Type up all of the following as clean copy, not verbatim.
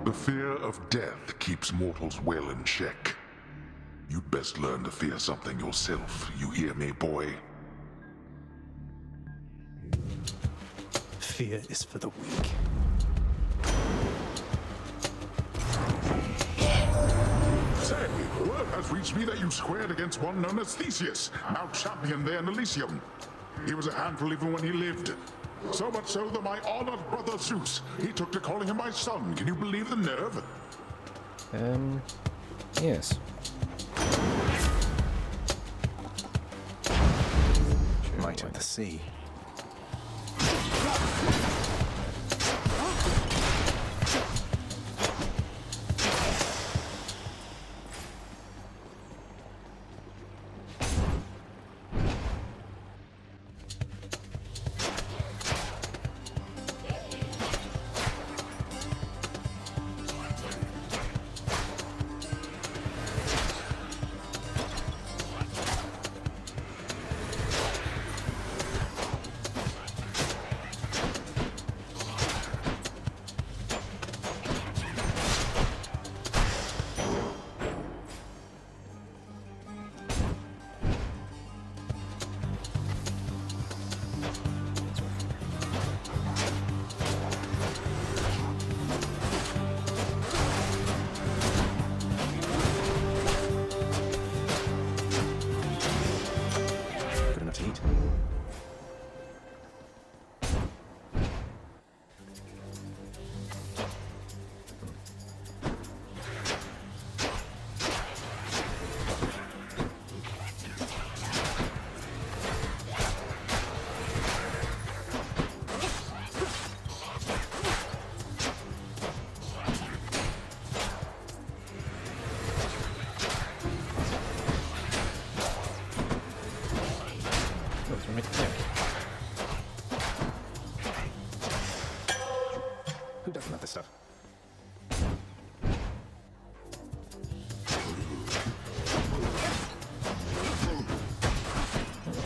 The fear of death keeps mortals well in check. You'd best learn to fear something yourself, you hear me, boy? Fear is for the weak. Say, word has reached me that you squared against one known as Theseus, now champion there in Elysium. He was a handful even when he lived. So much so that my honored brother Zeus, he took to calling him my son. Can you believe the nerve? Yes. Might of the sea. Good enough to eat. Oh, it's right there. Who doesn't have this stuff?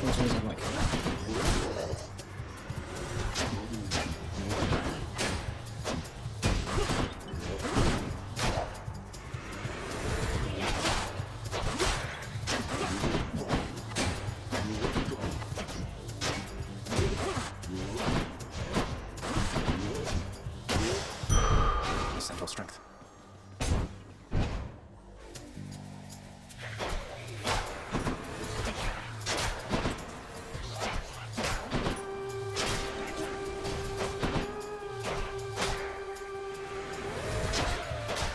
Which ones I like? Central strength.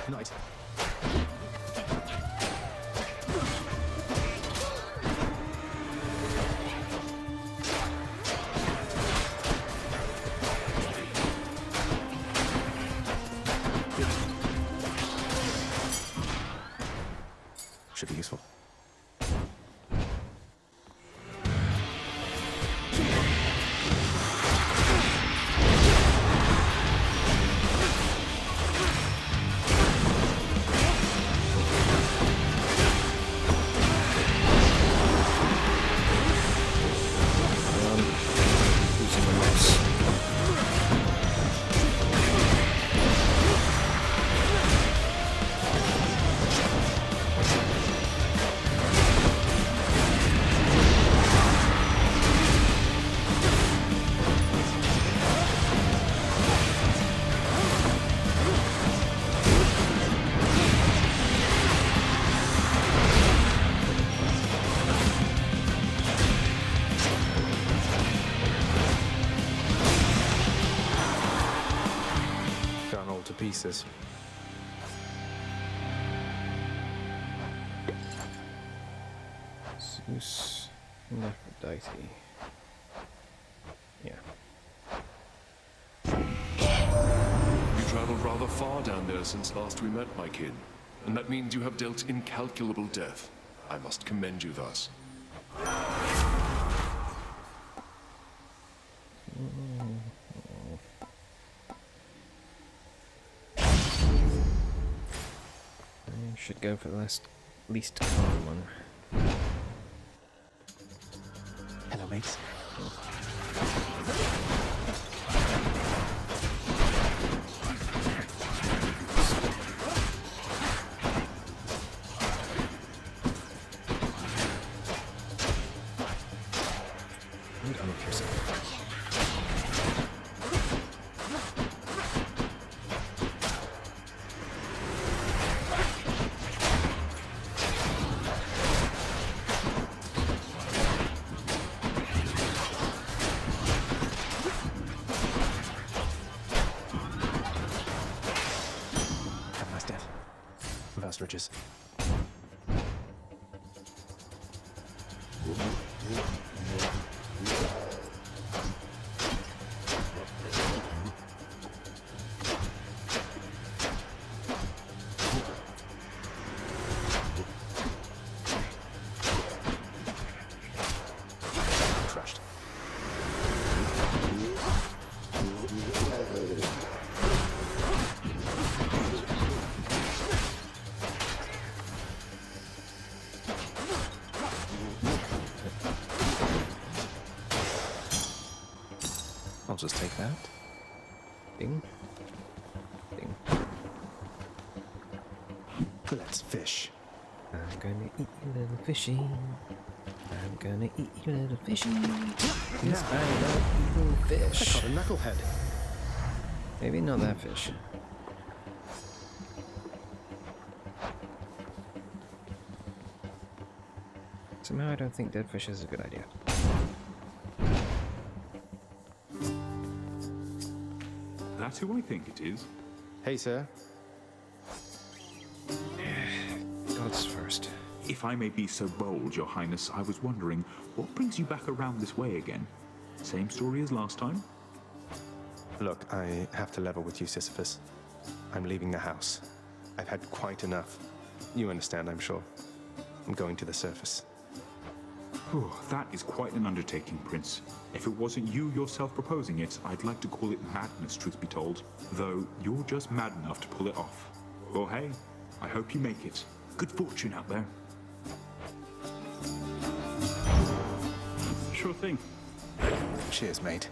Knight. Should be useful. Using the mouse. Done all to pieces. Zeus and Aphrodite. Yeah. You traveled rather far down there since last we met, my kin. And that means you have dealt incalculable death. I must commend you thus. I should go for the least common one. Hello, mates. ostriches. Crushed. I'll just take that. Ding. Ding. Let's fish. I'm gonna eat you, little fishy. I'm gonna eat you, little fishy. Yes, I love evil I fish. caught a knucklehead. Maybe not that fish. Somehow I don't think dead fish is a good idea. That's who I think it is. Hey, sir. God's first. If I may be so bold, Your Highness, I was wondering, what brings you back around this way again? Same story as last time? Look, I have to level with you, Sisyphus. I'm leaving the house. I've had quite enough. You understand, I'm sure. I'm going to the surface. Whew, that is quite an undertaking, Prince. If it wasn't you yourself proposing it, I'd like to call it madness, truth be told. Though you're just mad enough to pull it off. Well, hey, I hope you make it. Good fortune out there. Sure thing. Cheers, mate.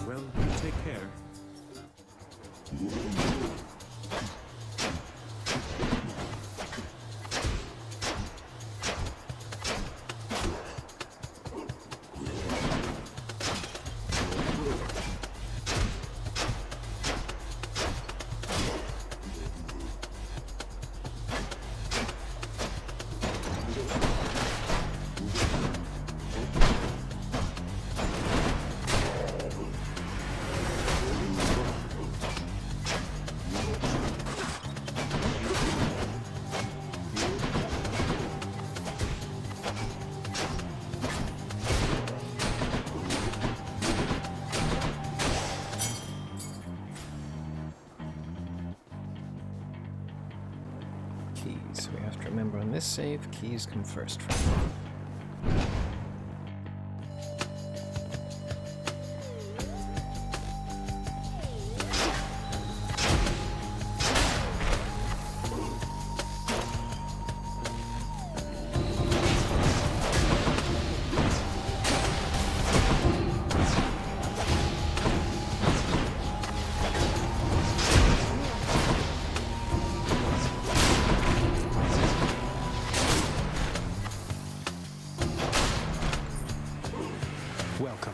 Well, you take care. Keys. We have to remember on this save, keys come first. Welcome.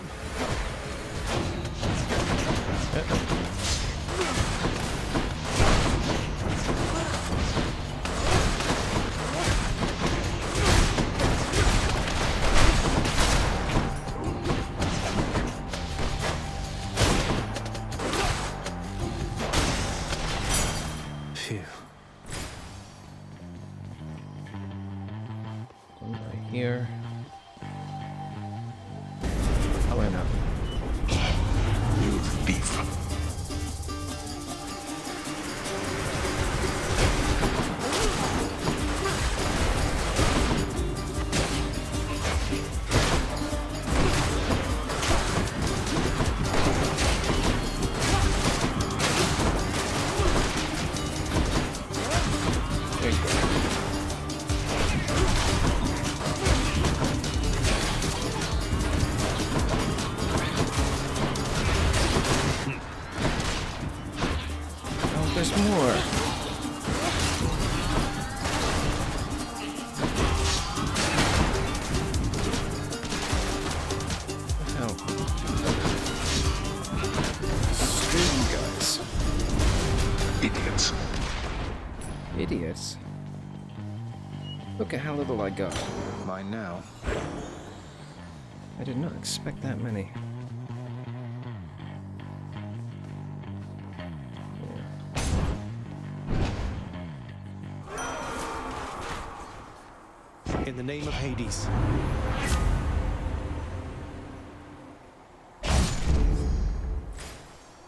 Phew. One right here. Oh, wait, no. You thief. There you go. Oh, there's more. What the hell? Screw you guys. Idiots. Idiots. Look at how little I got. Mine now. I did not expect that many. In the name of Hades.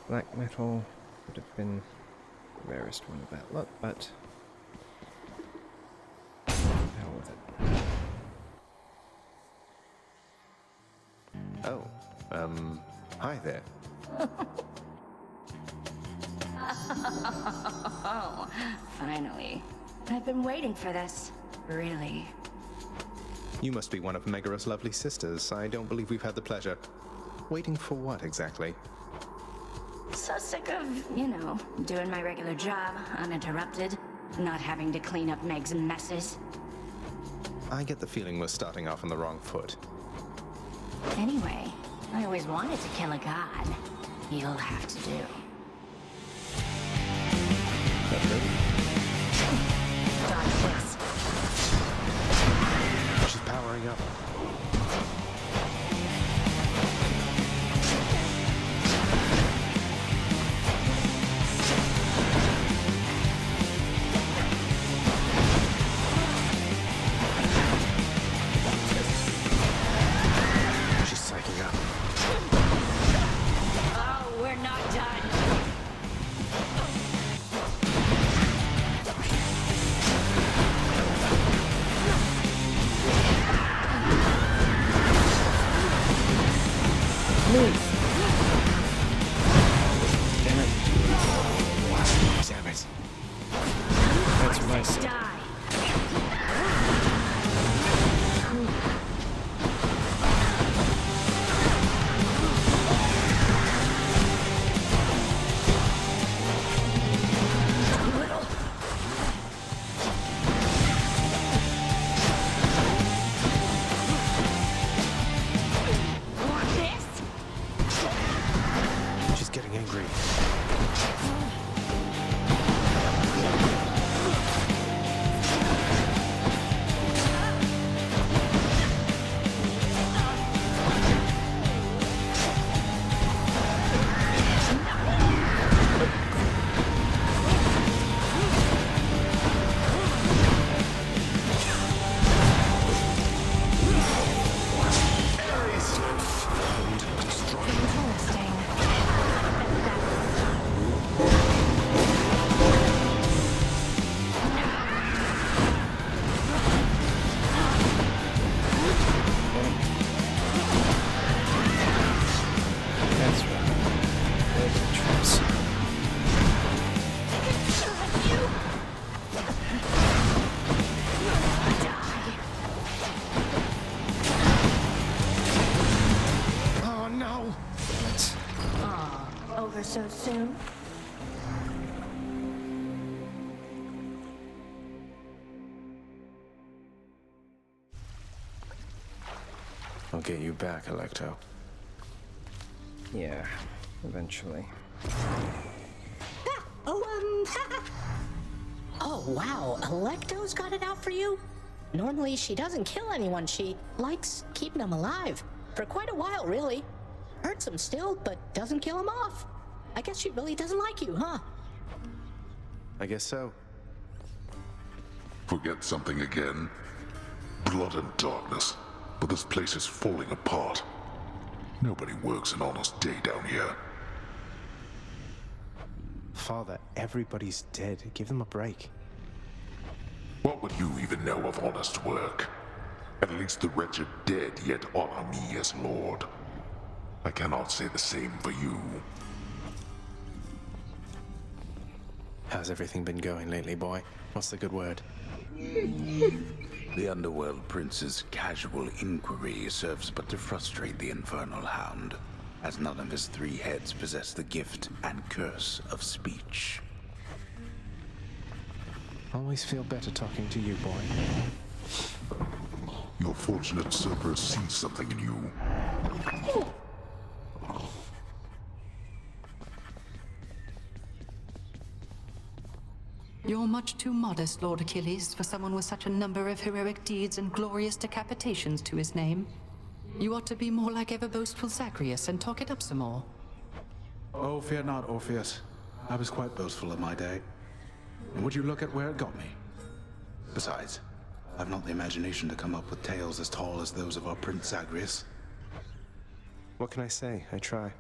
Black metal would have been the rarest one of that lot, but hell with it. Oh, hi there. Oh, finally. I've been waiting for this. Really. You must be one of Megaros' lovely sisters. I don't believe we've had the pleasure. Waiting for what exactly? So sick of, doing my regular job, uninterrupted, not having to clean up Meg's messes. I get the feeling we're starting off on the wrong foot. Anyway, I always wanted to kill a god. You'll have to do. Dodge this. She's powering up. She's psyching up. Oh, we're not done. Damn it. That's right. Die. Want this? She's getting angry. Interesting. That's right. There's the traps. Oh no! Over so soon? I'll get you back, Electo. Yeah, eventually. Oh, wow. Electo's got it out for you? Normally, she doesn't kill anyone. She likes keeping them alive. For quite a while, really. Hurts them still, but doesn't kill them off. I guess she really doesn't like you, huh? I guess so. Forget something again? Blood and darkness. But this place is falling apart. Nobody works an honest day down here. Father, everybody's dead. Give them a break. What would you even know of honest work? At least the wretched dead yet honor me as Lord. I cannot say the same for you. How's everything been going lately, boy? What's the good word? The Underworld Prince's casual inquiry serves but to frustrate the Infernal Hound, as none of his three heads possess the gift and curse of speech. Always feel better talking to you, boy. Your fortunate Cerberus sees something in you. You're much too modest, Lord Achilles, for someone with such a number of heroic deeds and glorious decapitations to his name. You ought to be more like ever boastful Zacharias and talk it up some more. Oh, fear not, Orpheus. I was quite boastful in my day. And would you look at where it got me? Besides, I've not the imagination to come up with tales as tall as those of our Prince Zagreus. What can I say? I try.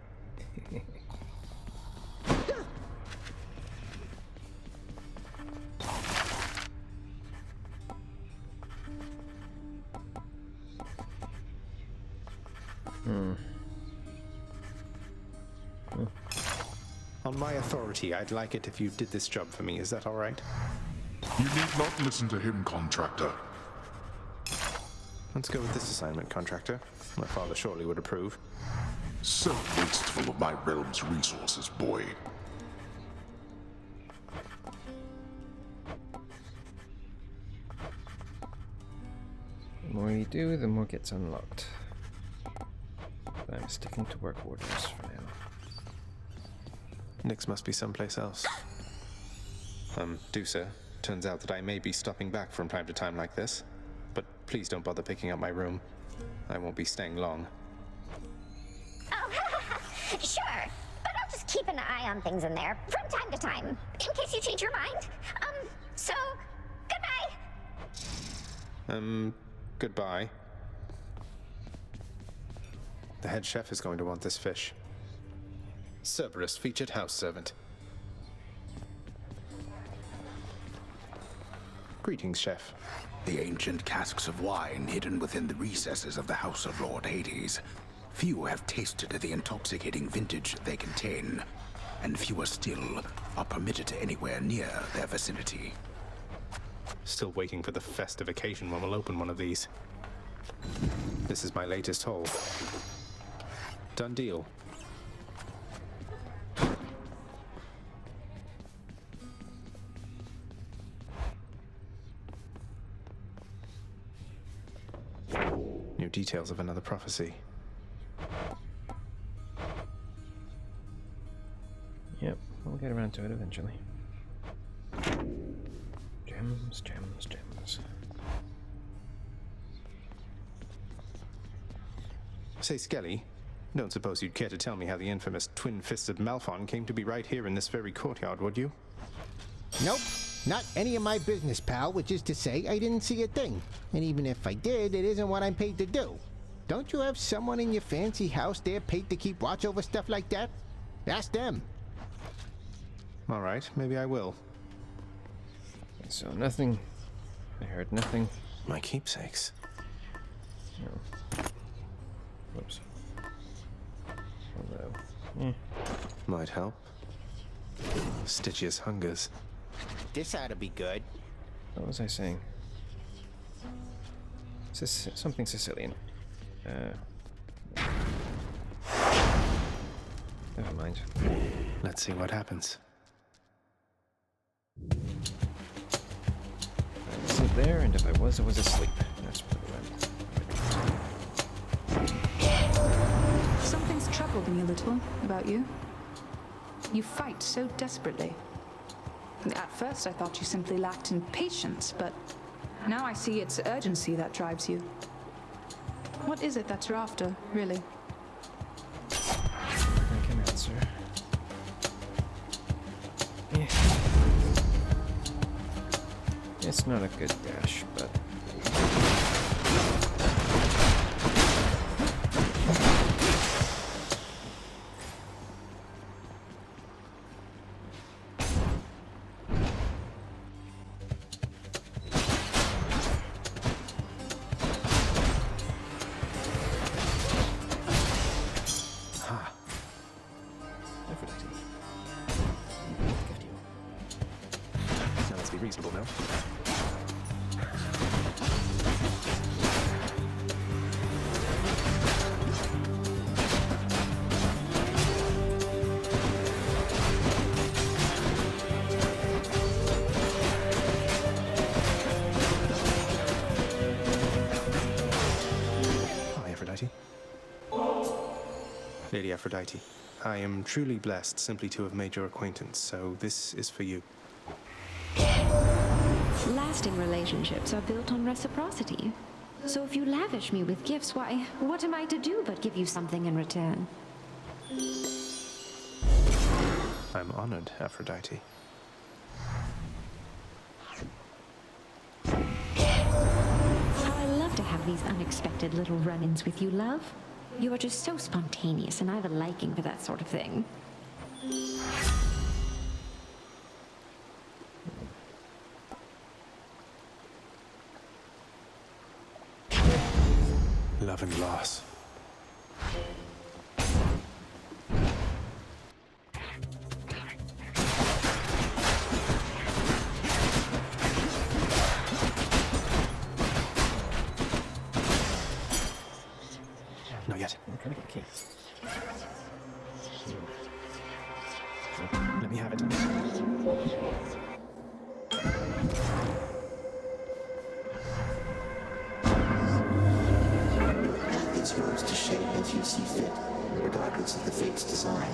On my authority, I'd like it if you did this job for me. Is that all right? You need not listen to him, contractor. Let's go with this assignment, contractor. My father surely would approve. So wasteful of my realm's resources, boy. The more you do, the more gets unlocked. But I'm sticking to work orders for now. Nyx must be someplace else. Dusa, turns out that I may be stopping back from time to time like this. But please don't bother picking up my room. I won't be staying long. Oh, sure. But I'll just keep an eye on things in there from time to time, in case you change your mind. So, goodbye. Goodbye. The head chef is going to want this fish. Cerberus, featured house servant. Greetings, chef. The ancient casks of wine hidden within the recesses of the House of Lord Hades. Few have tasted the intoxicating vintage they contain, and fewer still are permitted anywhere near their vicinity. Still waiting for the festive occasion when we'll open one of these. This is my latest haul. Done deal. New details of another prophecy. Yep, we'll get around to it eventually. Gems, gems, gems. Say, Skelly, don't suppose you'd care to tell me how the infamous twin-fisted Malphon came to be right here in this very courtyard, would you? Nope. Not any of my business, pal, which is to say I didn't see a thing. And even if I did, it isn't what I'm paid to do. Don't you have someone in your fancy house there paid to keep watch over stuff like that? Ask them. All right, maybe I will. So nothing. I heard nothing. My keepsakes. No. Whoops. Although, Might help. Stygius hungers. This ought to be good. what was I saying? Something Sicilian. Never mind. Let's see what happens. I wasn't there, and if I was asleep. That's probably Something's troubled me a little about you. You fight so desperately. At first, I thought you simply lacked in patience, but now I see it's urgency that drives you. What is it that you're after, really? I can answer. Yeah. It's not a good dash, but... Now let's be reasonable now. Hi, Aphrodite. Lady Aphrodite, I am truly blessed simply to have made your acquaintance, so this is for you. Lasting relationships are built on reciprocity. So if you lavish me with gifts, why, what am I to do but give you something in return? I'm honored, Aphrodite. have these unexpected little run-ins with you, love. You are just so spontaneous, and I have a liking for that sort of thing. Love and loss. Not yet. Okay. Let me have it. Is yours to shape as you see fit, regardless of the fate's design.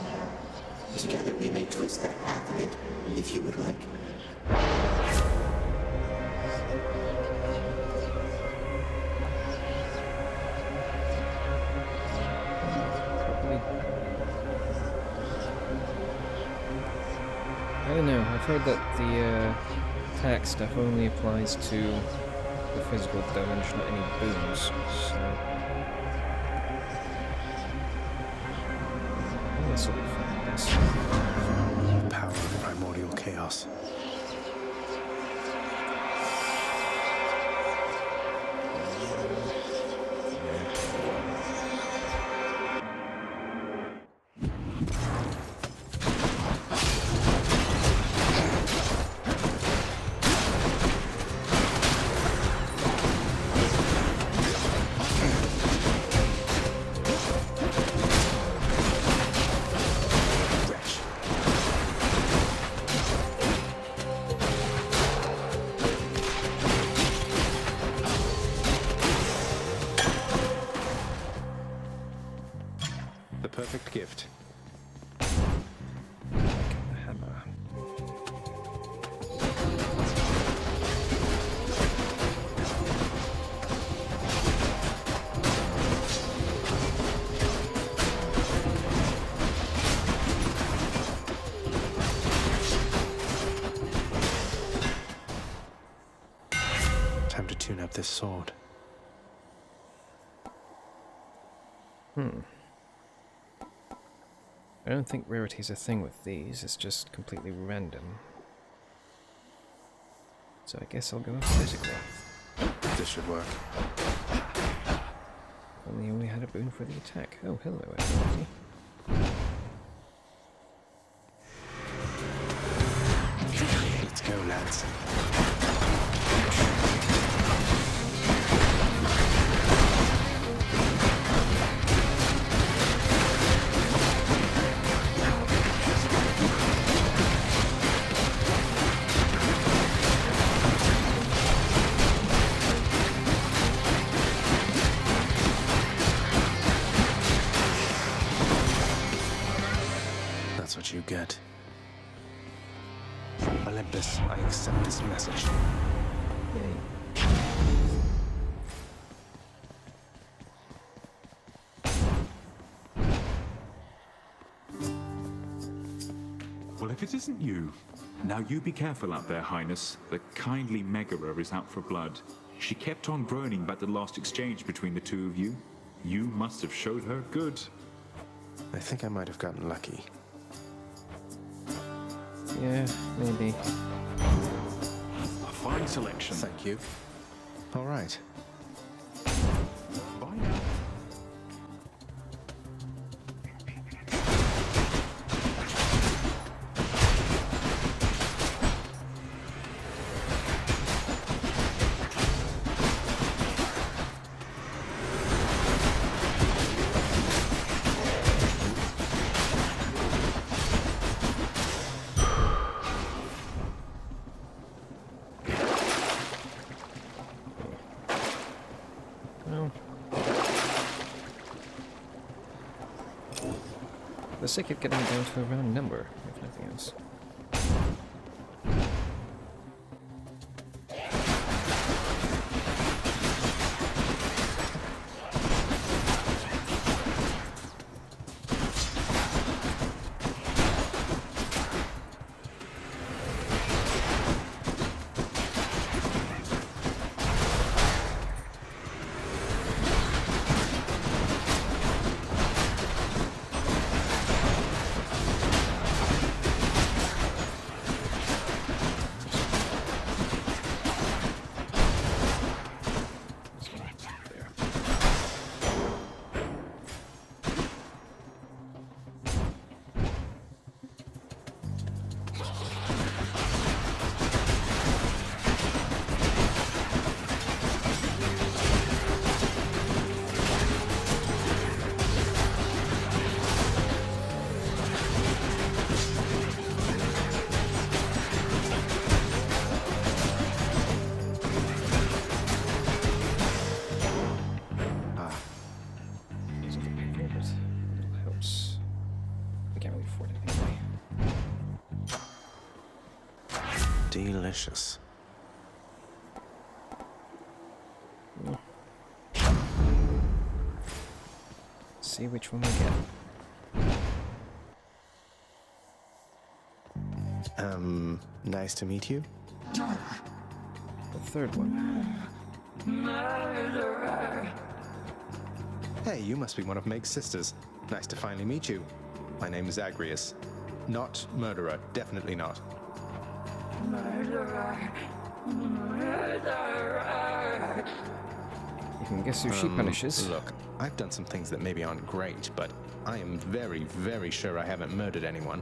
Together we may twist that path a bit, if you would like. I don't know, I've heard that the attack stuff only applies to the physical damage, not any boons, so... This will be fun, I guess. The power of primordial chaos. Perfect gift. Hammer. Time to tune up this sword. I don't think rarity's a thing with these, it's just completely random. So I guess I'll go physically. This should work. Only had a boon for the attack. Oh, hello, everybody. Let's go, lads. That's what you get. Olympus, I accept this message. Yay. Well, if it isn't you. Now you be careful out there, Highness. The kindly Megara is out for blood. She kept on groaning about the last exchange between the two of you. You must have showed her good. I think I might have gotten lucky. Yeah, maybe. A fine selection. Thank you. All right. Bye now. The sick of getting down to a round number, if nothing else. for it anyway. Delicious. See which one we get. Nice to meet you. The third one. Hey, you must be one of Meg's sisters. Nice to finally meet you. My name is Agrius. Not murderer, definitely not. You can guess who she punishes. Look, I've done some things that maybe aren't great, but I am very, very sure I haven't murdered anyone.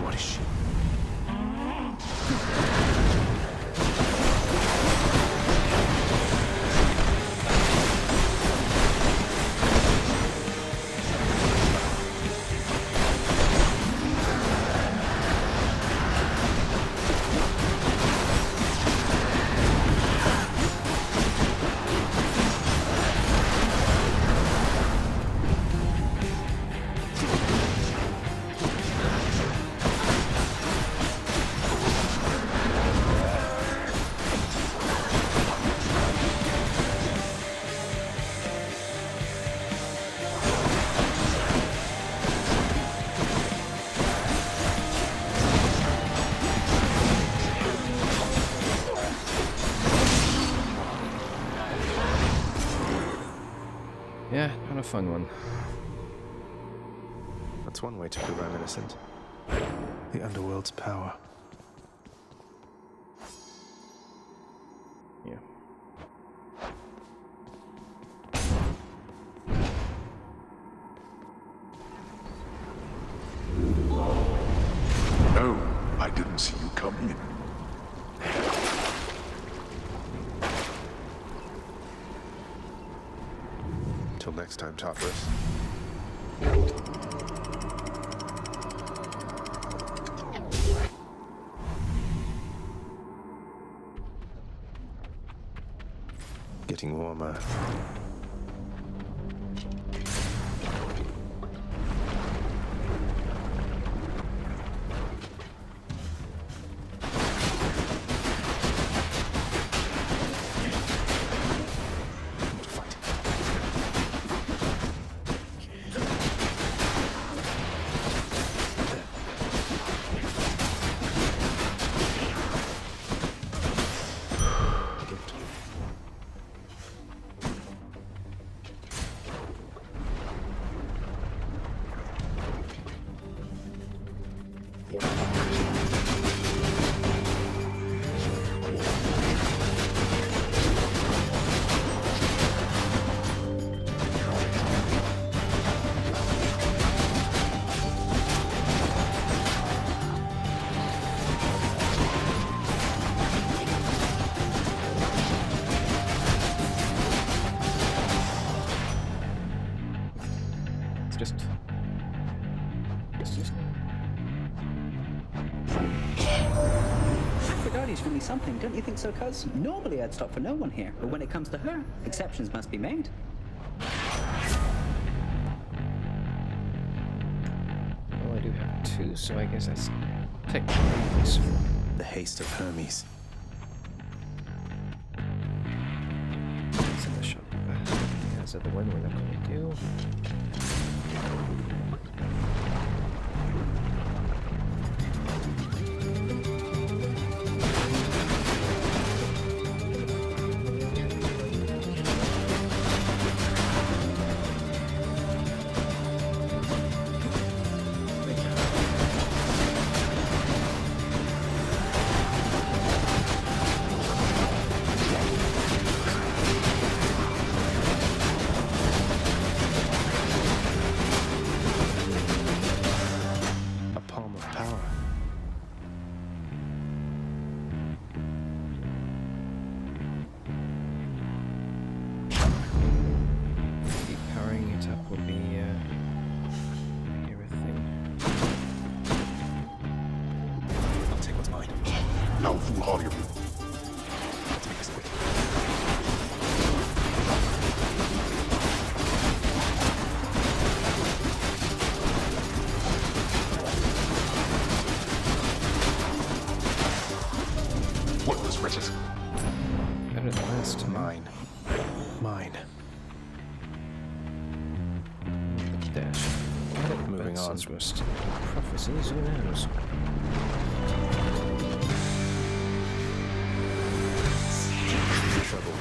What is she? Yeah, not a fun one. That's one way to prove I'm innocent. The underworld's power. Yeah. No, I didn't see you come in. Till next time, Tartarus. Getting warmer. Aphrodite's really something, don't you think so, cuz? Normally I'd stop for no one here, but when it comes to her, exceptions must be made. Well, I do have two, so I guess that's technically useful. The haste of Hermes. It's in the shop. That's the one we're not going to do. How foolhardy of you. Let's make this quick. Worthless wretches. Better than last time. Mine. Mine. Dash. Get it, Moving but on. Since we're still in prophecies, who knows? Trouble.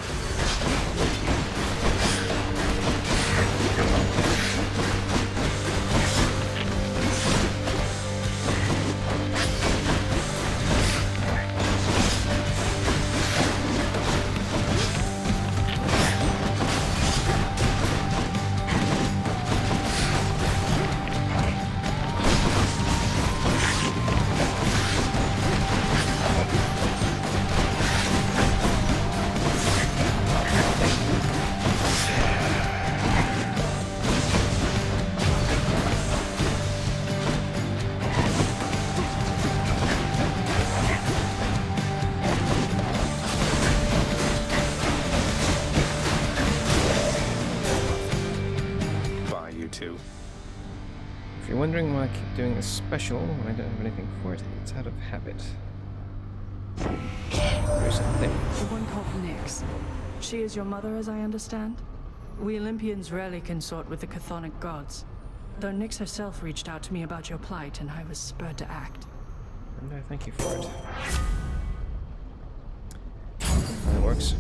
Bye, you two. If you're wondering why I keep doing this special when I don't have anything for it, it's out of habit. Here's the thing. The one called Nyx. She is your mother, as I understand? We Olympians rarely consort with the chthonic gods. Though Nyx herself reached out to me about your plight, and I was spurred to act. And I thank you for it. That works.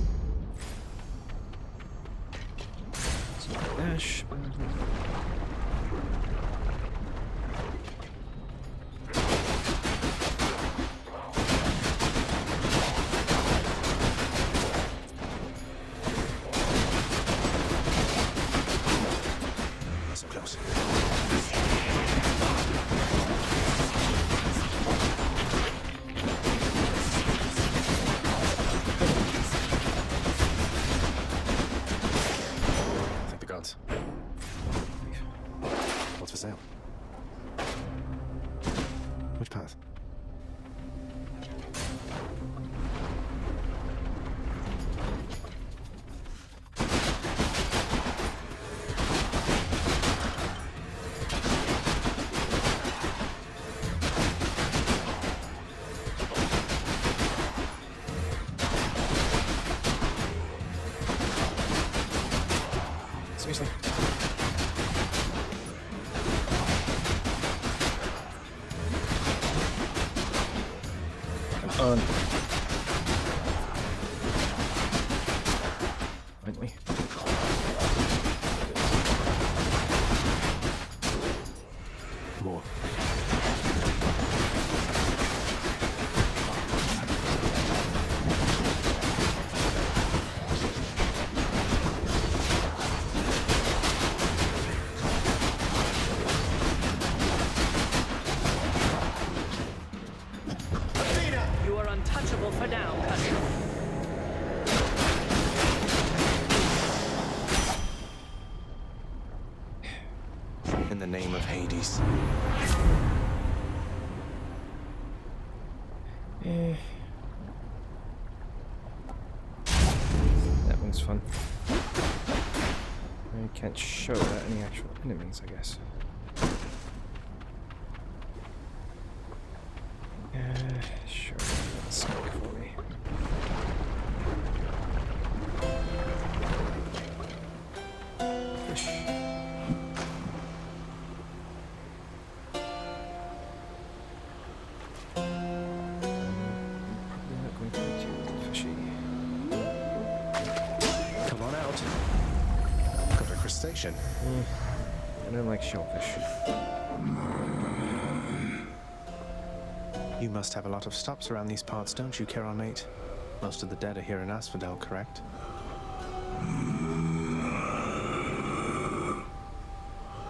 So dash. So close. Thank the gods. What's for sale? Which path? Seriously. Come on. Finally. More. You are untouchable for now, cousin. In the name of Hades. That one's fun. I can't show that any actual enemies, I guess. Sure. That's smoke for me. Fish. Probably not going to be too fishy. Come on out. Got a crustacean. I don't like shellfish. You must have a lot of stops around these parts, don't you, Charon mate? Most of the dead are here in Asphodel, correct?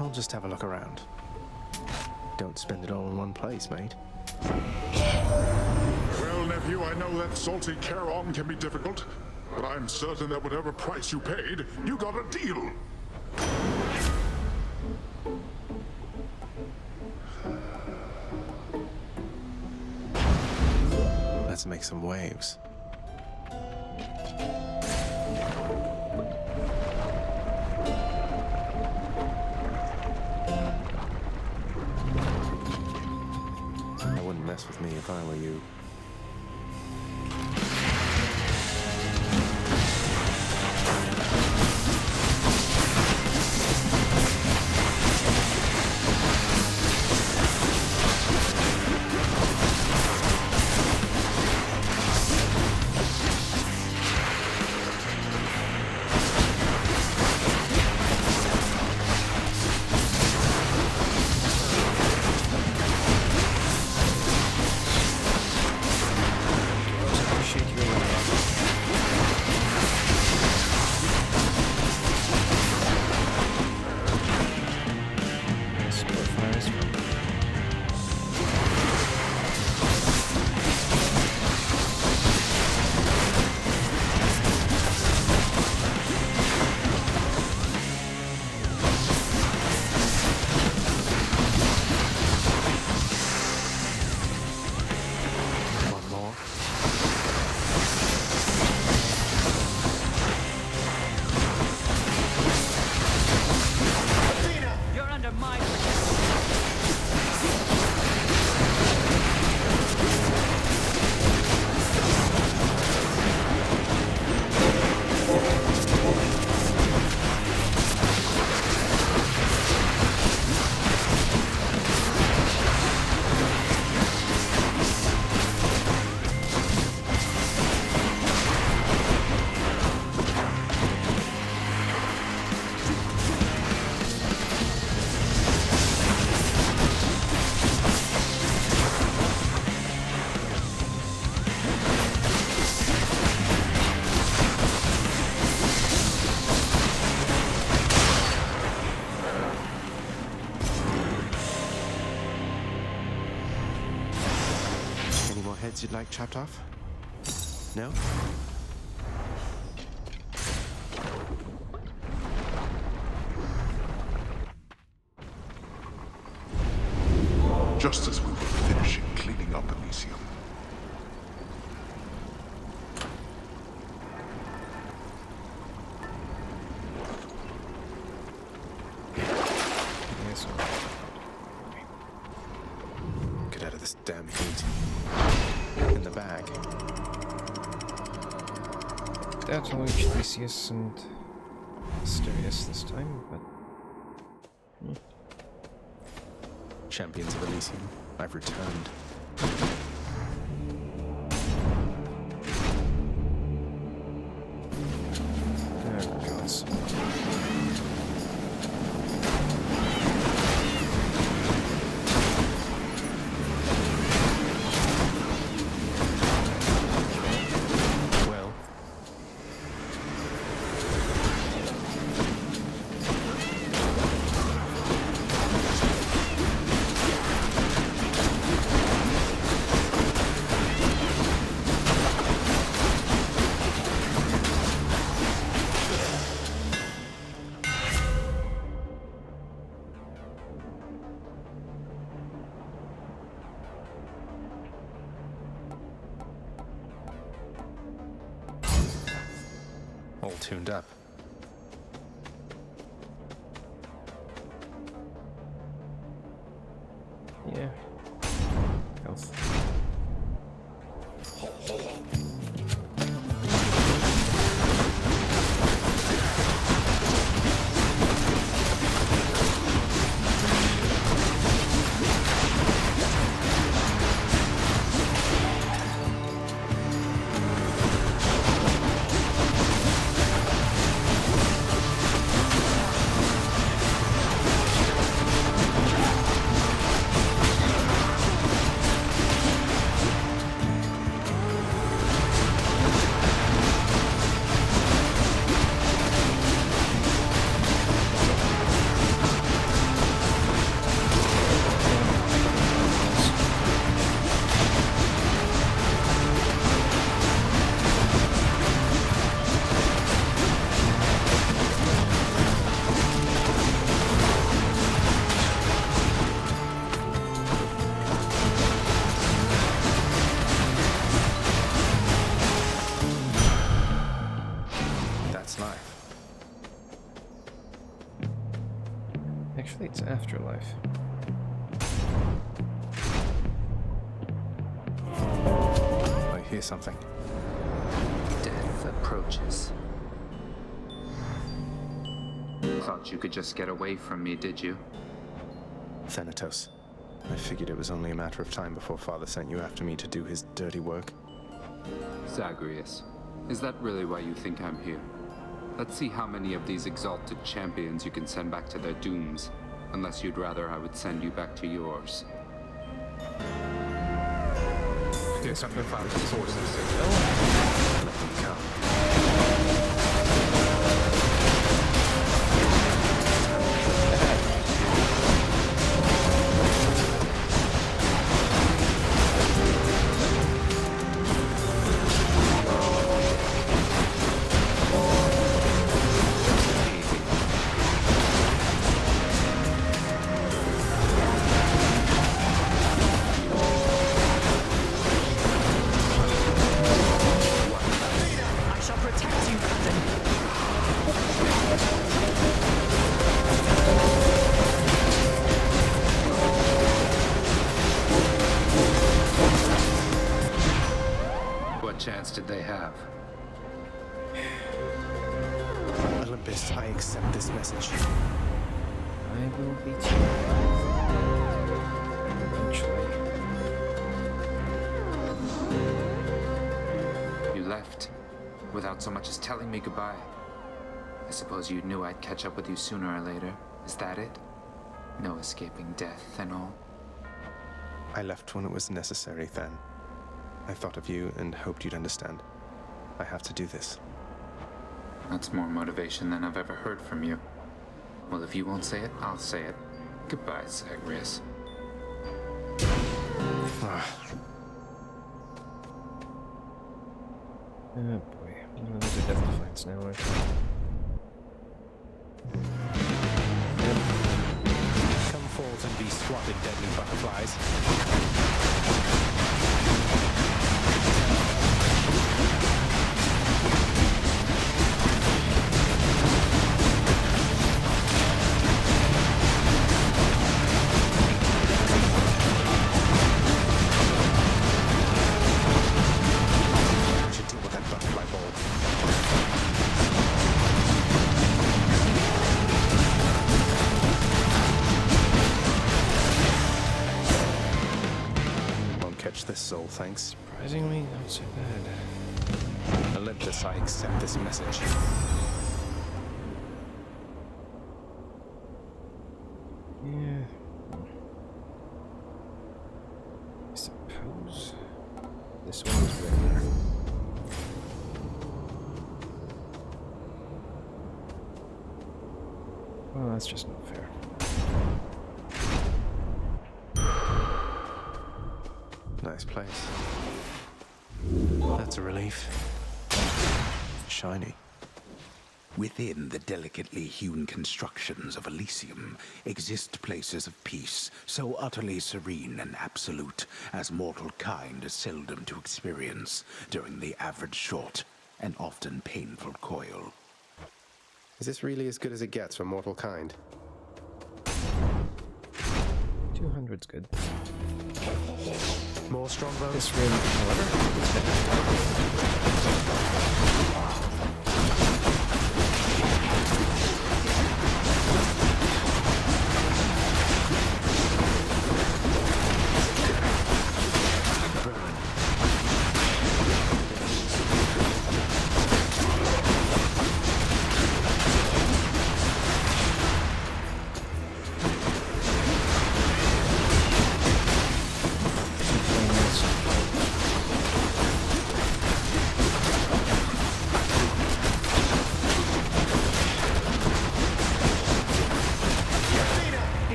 I'll just have a look around. Don't spend it all in one place, mate. Well, nephew, I know that salty Charon can be difficult, but I'm certain that whatever price you paid, you got a deal. let's make some waves. I wouldn't mess with me if I were you. You'd like chopped off? No? Just as we were finishing cleaning up Elysium. Get out of this damn heat. In the bag. That will reach Theseus and Asterius this time, but... Champions of Elysium, I've returned. There it goes. All tuned up. Yeah. Health. Fate's afterlife. I hear something. Death approaches. Thought you could just get away from me, did you? Thanatos. I figured it was only a matter of time before Father sent you after me to do his dirty work. Zagreus, is that really why you think I'm here? Let's see how many of these exalted champions you can send back to their dooms. Unless you'd rather I would send you back to yours. Here's something Father's forces. Let them come. Chance did they have? Olympus, I accept this message. I will beat you. Eventually. You left without so much as telling me goodbye. I suppose you knew I'd catch up with you sooner or later. Is that it? No escaping death and all? I left when it was necessary, Than. I thought of you and hoped you'd understand. I have to do this. That's more motivation than I've ever heard from you. Well, if you won't say it, I'll say it. Goodbye, Zagreus. Oh boy. No, these are death defiance now, aren't they? Come forth and be swatted, deadly butterflies. This soul, thanks. Surprisingly, not so bad. Olympus, I accept this message. Yeah. I suppose this one is regular. Well, that's just not fair. Nice place. That's a relief. Shiny. Within the delicately hewn constructions of Elysium exist places of peace so utterly serene and absolute as mortal kind is seldom to experience during the average short and often painful coil. Is this really as good as it gets for mortal kind? 200's good. More strongbow? This room, however, is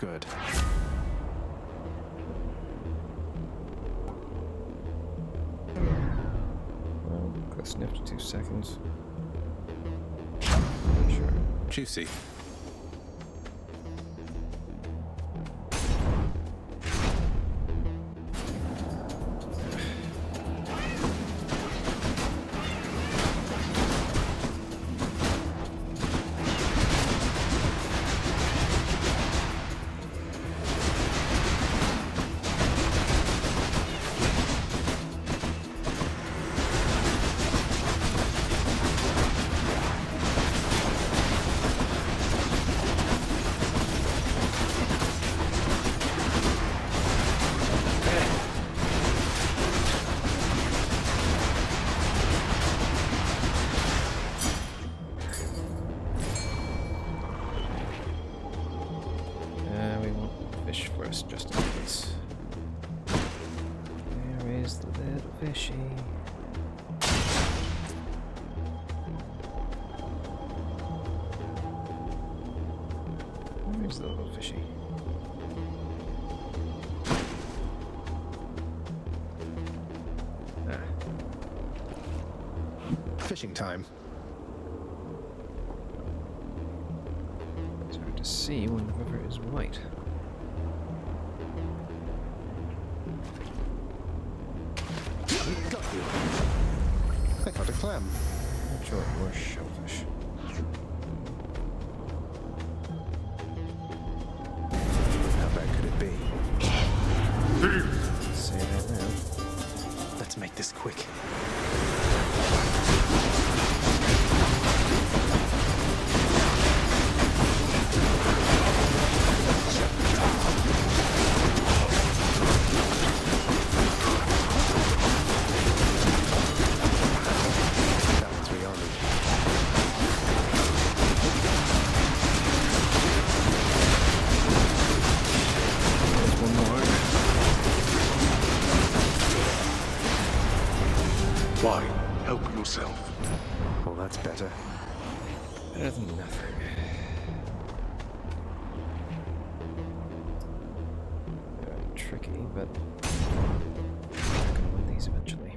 Good. Well, got sniffed 2 seconds. Sure. Juicy. just in case. Where is the little fishy? Where's the little fishy? Ah. Fishing time. It's hard to see when the river is white. Got you. I caught a clam. Not sure it was shellfish. How bad could it be? Say that now. Let's make this quick. Why? Help yourself. Well, that's better. Better than nothing. Tricky, but I'm gonna win these eventually.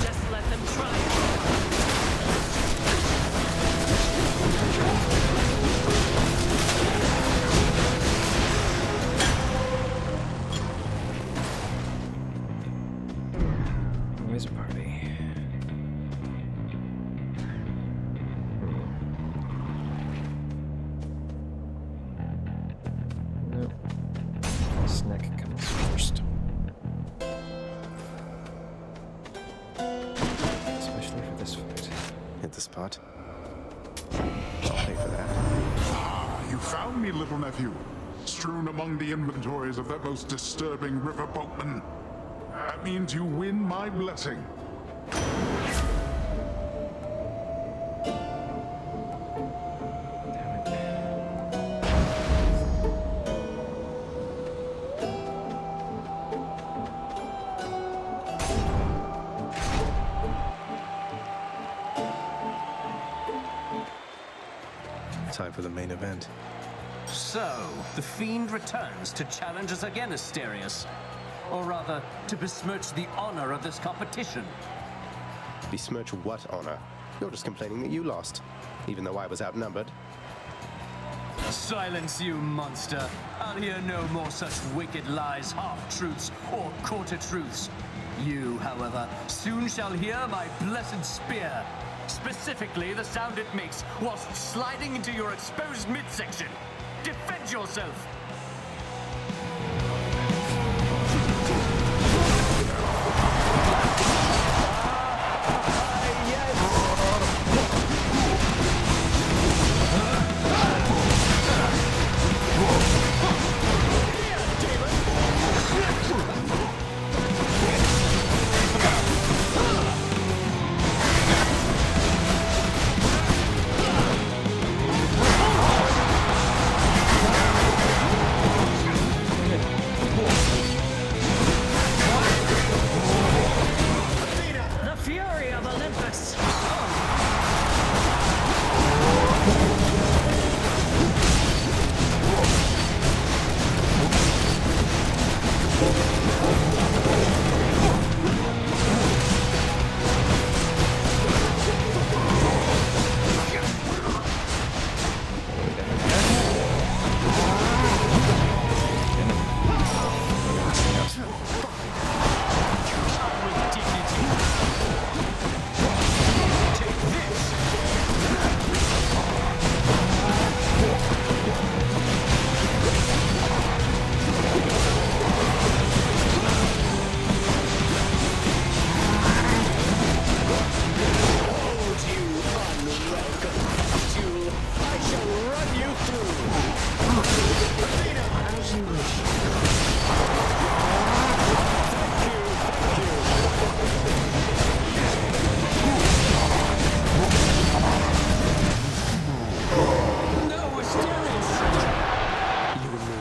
Just let them try. Where's Barbie? Nope. Snack comes first. Especially for this fight. Hit the spot. I'll pay for that. Ah, you found me, little nephew. Strewn among the inventories of that most disturbing river boatman. That means you win my blessing. Time for the main event. So, the Fiend returns to challenge us again, Asterius. Or rather, to besmirch the honor of this competition. Besmirch what honor? You're just complaining that you lost, even though I was outnumbered. Silence, you monster. I'll hear no more such wicked lies, half-truths, or quarter-truths. You, however, soon shall hear my blessed spear. Specifically, the sound it makes whilst sliding into your exposed midsection. Defend yourself! As you wish. No, Asterius! You and me.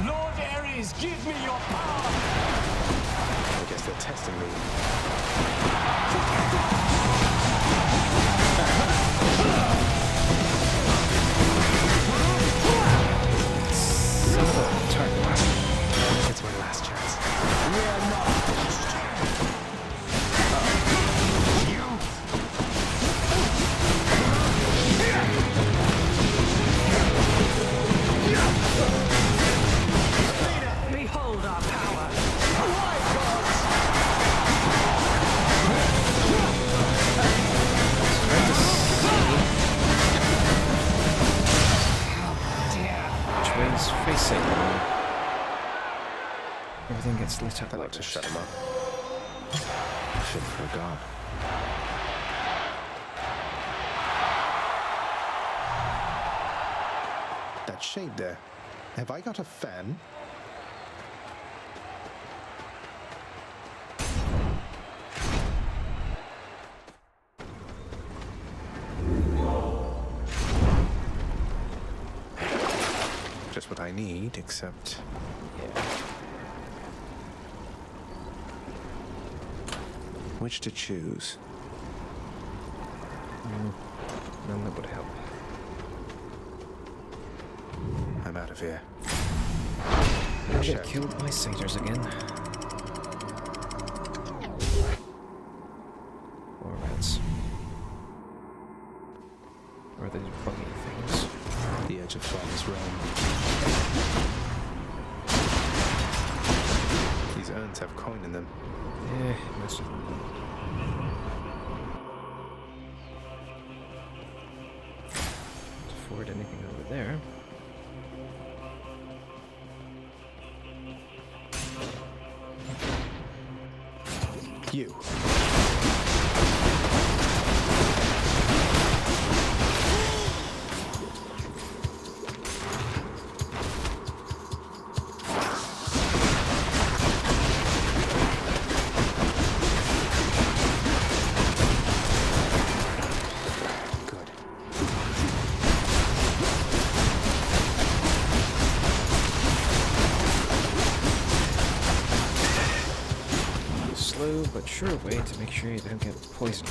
Lord Ares, give me your power! I guess they're testing me. Son of a target. It's my last chance. We're not finished. Behold our power! Why, gods! Which way's facing? Everything gets lit up I'd like like to this. shut him up. I should have forgot. That shade there. Have I got a fan? Just what I need, except... Yeah. Which to choose? None that would help. I'm out of here. I'll get killed by satyrs again. Or rats. Or the buggy things. The edge of Father's realm. These urns have coin in them. Yeah, most of them. Can't afford anything over there. You. Slow but sure way to make sure you don't get poisoned.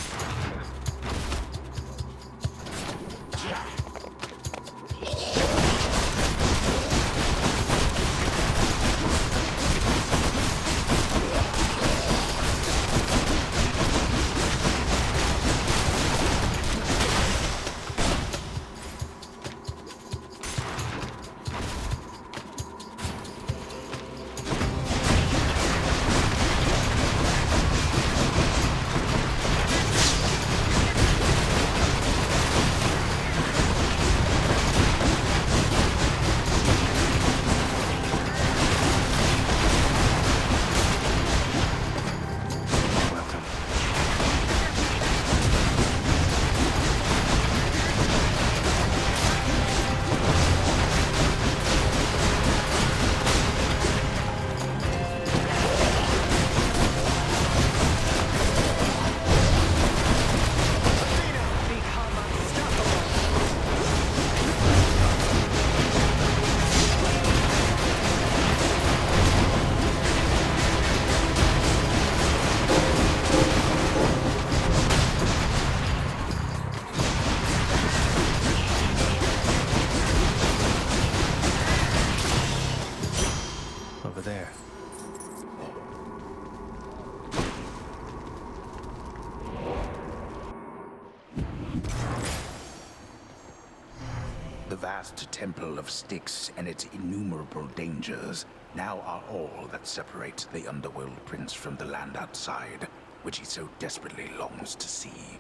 vast temple of Styx and its innumerable dangers now are all that separates the underworld prince from the land outside, which he so desperately longs to see.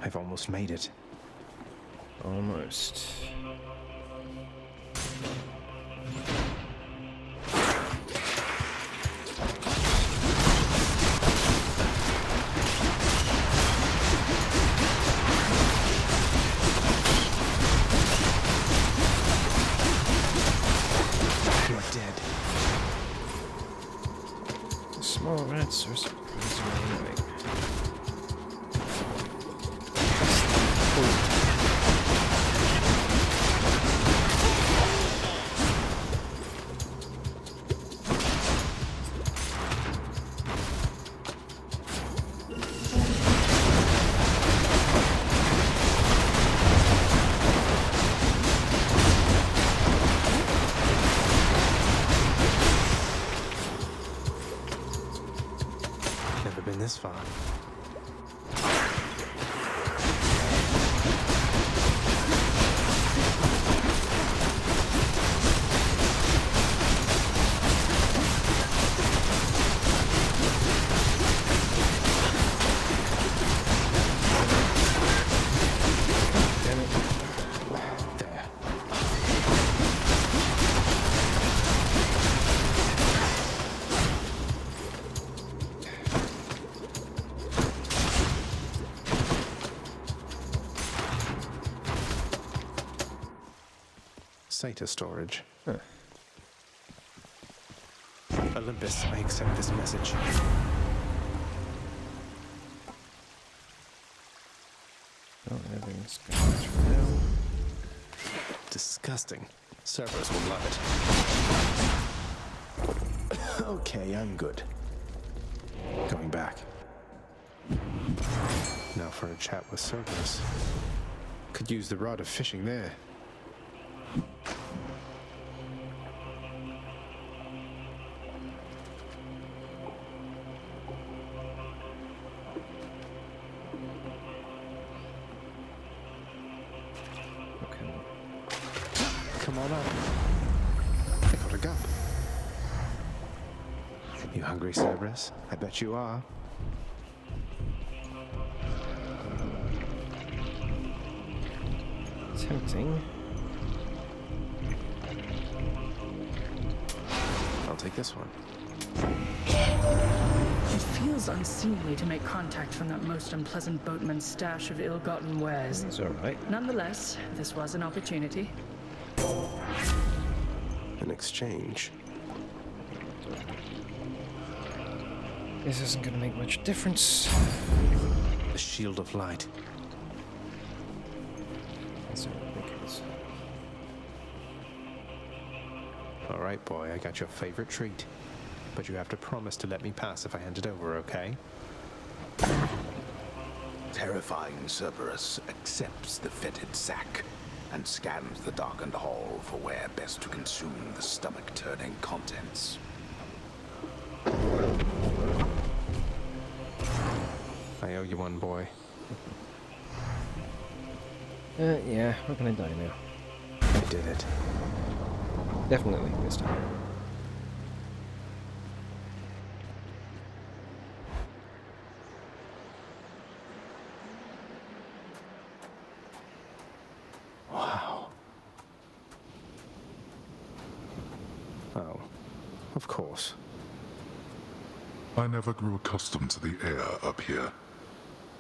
I've almost made it. Almost. You're dead. The small rats are surprisingly annoying. Never been this far. Damn it. There. SATA storage. Huh. Olympus, I accept this message. Oh, everything's going through now. Disgusting. Cerberus will love it. Okay, I'm good. Going back. Now for a chat with Cerberus. Could use the rod of fishing there. Okay. Come on up. I got a gun. You hungry, Cerberus? I bet you are. Tempting. I'll take this one. It feels unseemly to make contact from that most unpleasant boatman's stash of ill-gotten wares. It's alright. Nonetheless, this was an opportunity. An exchange. This isn't gonna make much difference. The shield of light. That's what I think it is. All right, boy, I got your favorite treat. But you have to promise to let me pass if I hand it over, okay? Terrifying Cerberus accepts the fetid sack and scans the darkened hall for where best to consume the stomach-turning contents. I owe you one, boy. Yeah, we're gonna die now. I did it. Definitely this time. Wow. Oh, of course. I never grew accustomed to the air up here.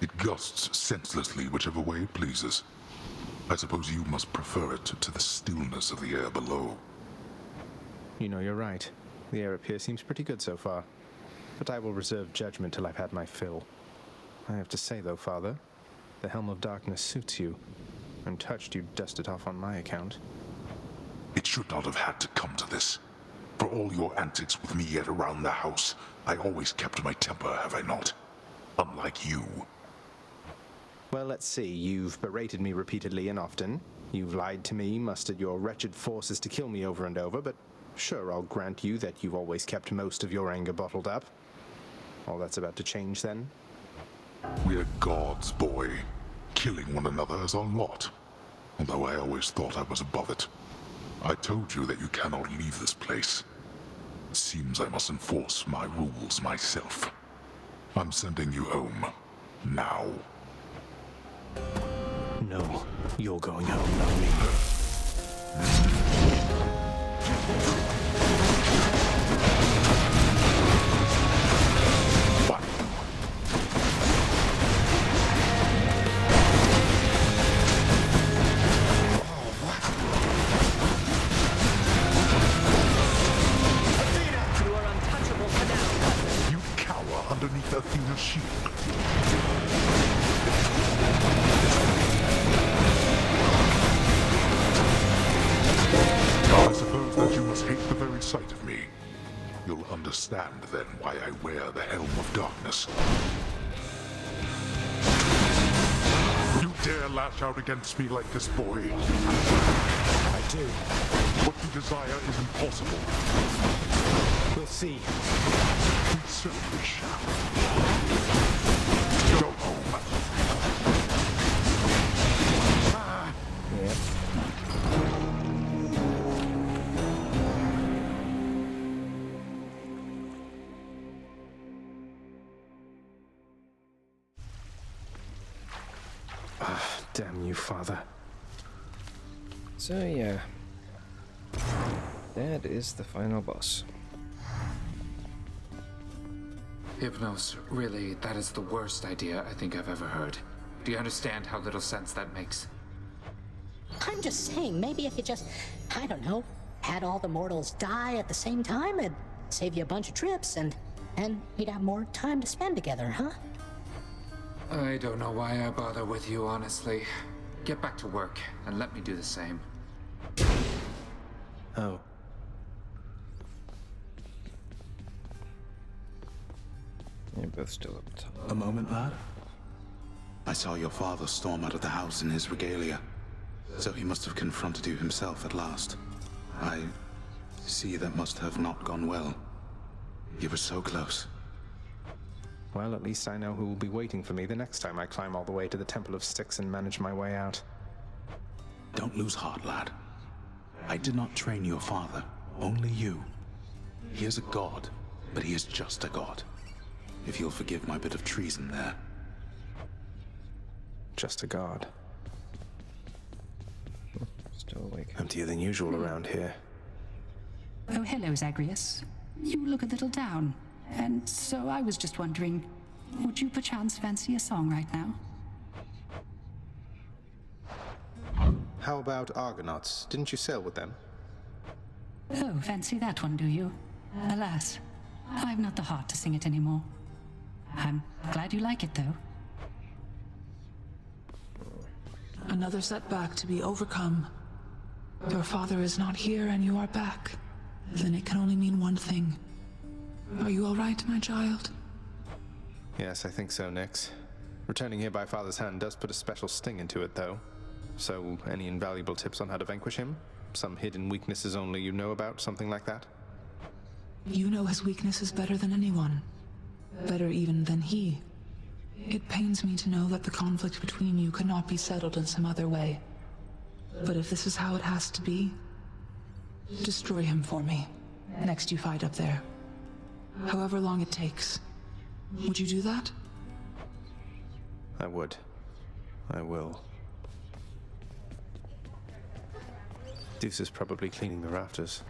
It gusts senselessly whichever way it pleases. I suppose you must prefer it to the stillness of the air below. You know, you're right. The air up here seems pretty good so far. But I will reserve judgment till I've had my fill. I have to say, though, Father, the Helm of Darkness suits you. I'm touched you dust it off on my account. It should not have had to come to this. For all your antics with me yet around the house, I always kept my temper, have I not? Unlike you. Well, let's see. You've berated me repeatedly and often. You've lied to me, mustered your wretched forces to kill me over and over, but sure, I'll grant you that you've always kept most of your anger bottled up. All that's about to change, then? We're gods, boy. Killing one another is our lot. although I always thought I was above it. I told you that you cannot leave this place. It seems I must enforce my rules myself. I'm sending you home. Now. No, you're going home, not me. What? You are untouchable for now. You cower underneath Athena's shield. I suppose that you must hate the very sight of me. You'll understand then why I wear the Helm of Darkness. You dare lash out against me like this, boy? I do. What you desire is impossible. We'll see. We certainly shall. Go home. Damn you, Father. So yeah, that is the final boss. Hypnos, really, that is the worst idea I think I've ever heard. Do you understand how little sense that makes? I'm just saying, maybe if you just, I don't know, had all the mortals die at the same time, it'd save you a bunch of trips, and you'd have more time to spend together, huh? I don't know why I bother with you, honestly. Get back to work, and let me do the same. Oh. You're both still up top. A moment, lad. I saw your father storm out of the house in his regalia, so he must have confronted you himself at last. I see that must have not gone well. You were so close. Well, at least I know who will be waiting for me the next time I climb all the way to the Temple of Styx and manage my way out. Don't lose heart, lad. I did not train your father, only you. He is a god, but he is just a god. If you'll forgive my bit of treason there. Just a god. Still awake. Emptier than usual around here. Oh, hello, Zagreus. You look a little down. And so I was just wondering, would you perchance fancy a song right now? How about Argonauts? Didn't you sail with them? Oh, fancy that one, do you? Alas, I've not the heart to sing it anymore. I'm glad you like it, though. Another setback to be overcome. Your father is not here and you are back. Then it can only mean one thing. Are you all right, my child? Yes, I think so, Nix. Returning here by Father's hand does put a special sting into it, though. So, any invaluable tips on how to vanquish him? Some hidden weaknesses only you know about, something like that? You know his weaknesses better than anyone. Better even than he. It pains me to know that the conflict between you could not be settled in some other way. But if this is how it has to be, destroy him for me, next you fight up there. However long it takes. Would you do that? I would. I will. Deuce is probably cleaning the rafters.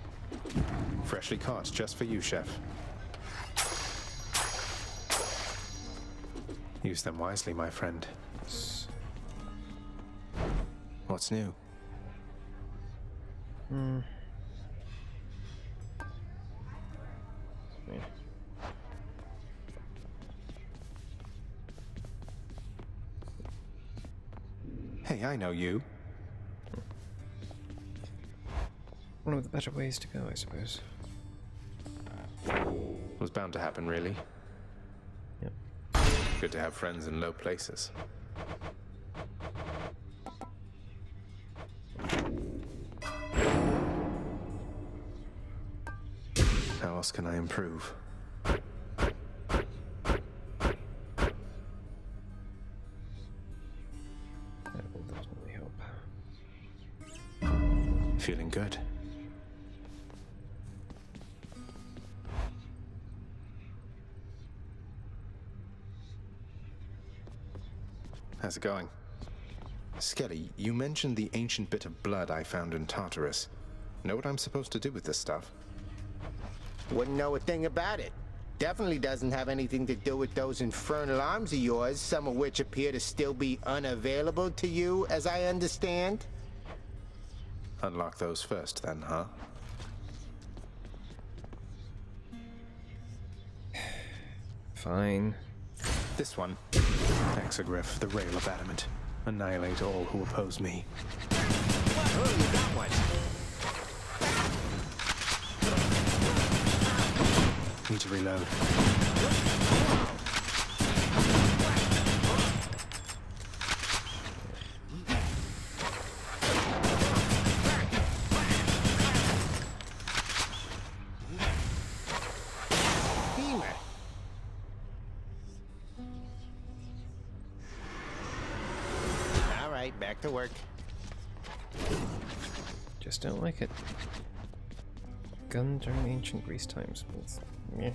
Freshly caught, just for you, Chef. Use them wisely, my friend. What's new? Hey, I know you. One of the better ways to go, I suppose. Was bound to happen, really. Yep. Good to have friends in low places. How else can I improve? That will definitely help. good. How's it going? Skelly, you mentioned the ancient bit of blood I found in Tartarus. Know what I'm supposed to do with this stuff? Wouldn't know a thing about it. Definitely doesn't have anything to do with those infernal arms of yours, some of which appear to still be unavailable to you, as I understand. Unlock those first, then, huh? Fine. This one. Hexagriff, the Rail of Adamant. Annihilate all who oppose me. Oh, you got one. Need to reload. All right, back to work. Just don't like it. Gun during ancient Greece times. Yeah.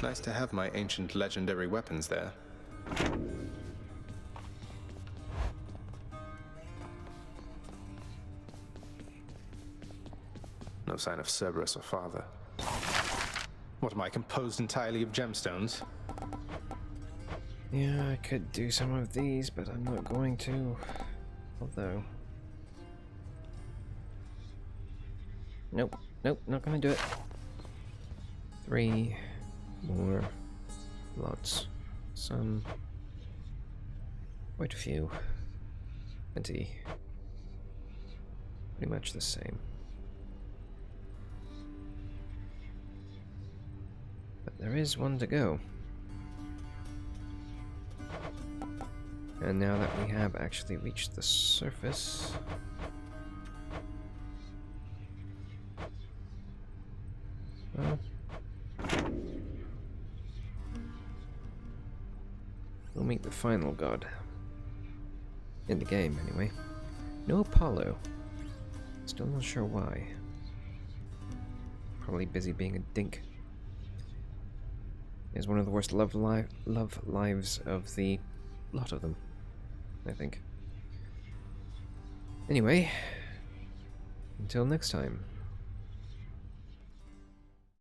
Nice to have my ancient legendary weapons there. No sign of Cerberus or father. What am I, composed entirely of gemstones? Yeah, I could do some of these, but I'm not going to. Although... Nope, nope, not gonna do it. 3 more lots. Some... quite a few. 20. Pretty much the same. But there is one to go. And now that we have actually reached the surface... well... we'll meet the final god. In the game, anyway. No Apollo. Still not sure why. Probably busy being a dink. Is one of the worst love lives of the lot of them, I think. Anyway, until next time.